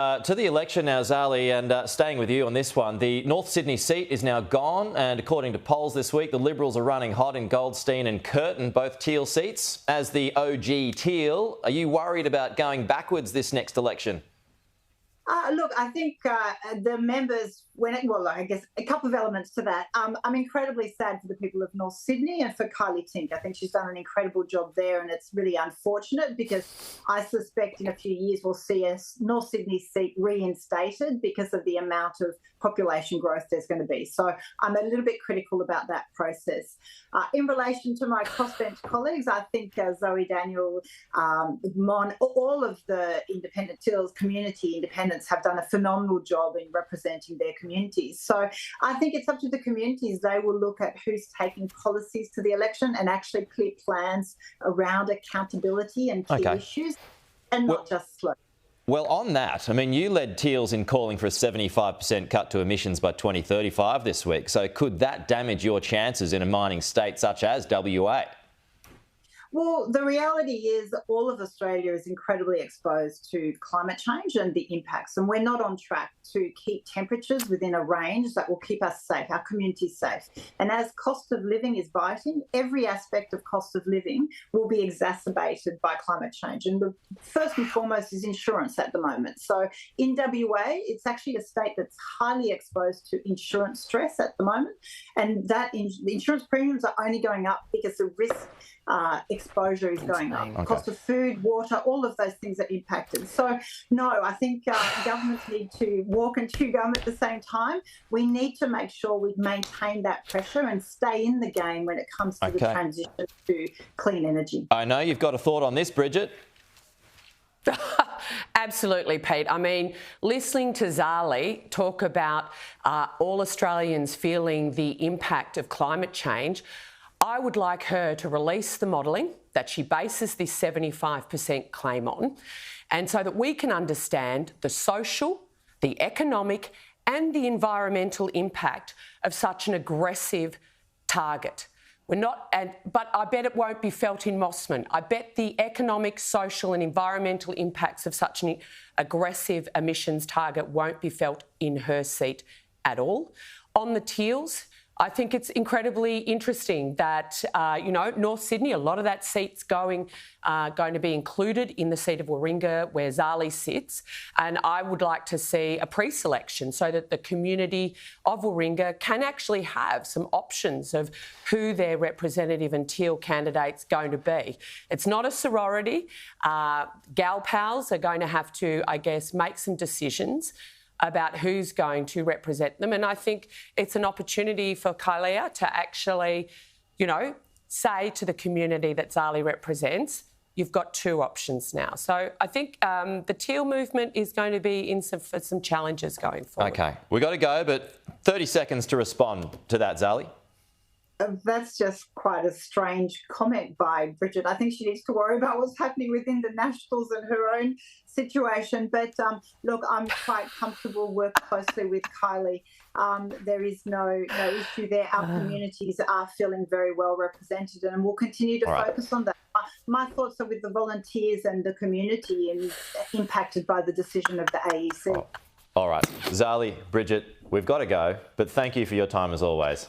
To the election now, Zali, and staying with you on this one. The North Sydney seat is now gone, and according to polls this week, the Liberals are running hot in Goldstein and Curtin, both Teal seats. As the OG Teal, are you worried about going backwards this next election? Look, I think the members, I guess a couple of elements to that. I'm incredibly sad for the people of North Sydney and for Kylie Tink. I think she's done an incredible job there, and it's really unfortunate because I suspect in a few years we'll see a North Sydney seat reinstated because of the amount of population growth there's going to be. So I'm a little bit critical about that process. In relation to my crossbench colleagues, I think Zoe Daniel, Mon, all of the independent Teals, community independents have done a phenomenal job in representing their communities. So I think it's up to the communities. They will look at who's taking policies to the election and actually clear plans around accountability and key issues, and not just slogans. Well, on that, I mean, you led Teals in calling for a 75% cut to emissions by 2035 this week. So could that damage your chances in a mining state such as WA? Well, the reality is that all of Australia is incredibly exposed to climate change and the impacts, and we're not on track to keep temperatures within a range that will keep us safe, our communities safe. And as cost of living is biting, every aspect of cost of living will be exacerbated by climate change. And the first and foremost is insurance at the moment. So in WA, it's actually a state that's highly exposed to insurance stress at the moment, and that the insurance premiums are only going up because the risk exposure is going up. Okay. Cost of food, water, all of those things are impacted. So, no, I think governments need to walk and chew gum at the same time. We need to make sure we maintain that pressure and stay in the game when it comes to the transition to clean energy. I know you've got a thought on this, Bridget. Absolutely, Pete. I mean, listening to Zali talk about all Australians feeling the impact of climate change, I would like her to release the modelling that she bases this 75% claim on, and so that we can understand the social, the economic and the environmental impact of such an aggressive target. But I bet it won't be felt in Mossman. I bet the economic, social and environmental impacts of such an aggressive emissions target won't be felt in her seat at all. On the Teals, I think it's incredibly interesting that, North Sydney, a lot of that seat's going to be included in the seat of Warringah where Zali sits. And I would like to see a pre-selection so that the community of Warringah can actually have some options of who their representative and Teal candidate's going to be. It's not a sorority. Gal pals are going to have to, I guess, make some decisions about who's going to represent them. And I think it's an opportunity for Kylie to actually, say to the community that Zali represents, you've got two options now. So I think the Teal movement is going to be in for some challenges going forward. OK, we've got to go, but 30 seconds to respond to that, Zali. That's just quite a strange comment by Bridget. I think she needs to worry about what's happening within the Nationals and her own situation. But look, I'm quite comfortable working closely with Kylie. There is no issue there. Our communities are feeling very well represented, and we'll continue to focus on that. My thoughts are with the volunteers and the community and impacted by the decision of the AEC. All right, Zali, Bridget, we've got to go, but thank you for your time as always.